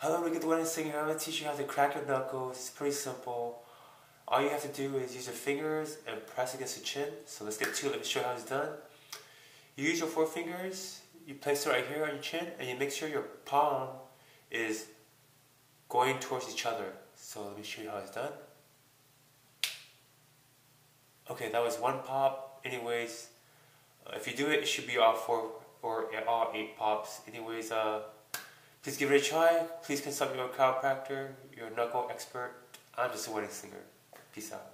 Hello, Wicked Wedding Singer. I'm going to teach you how to crack your knuckles. It's pretty simple. All you have to do is use your fingers and press against your chin. So let's get to it. Let me show you how it's done. You use your forefingers, you place it right here on your chin, and you make sure your palm is going towards each other. So let me show you how it's done. Okay, that was one pop. Anyways, if you do it, it should be all four or all 8 pops. Anyways, please give it a try. Please consult your chiropractor, your knuckle expert. I'm just a wedding singer. Peace out.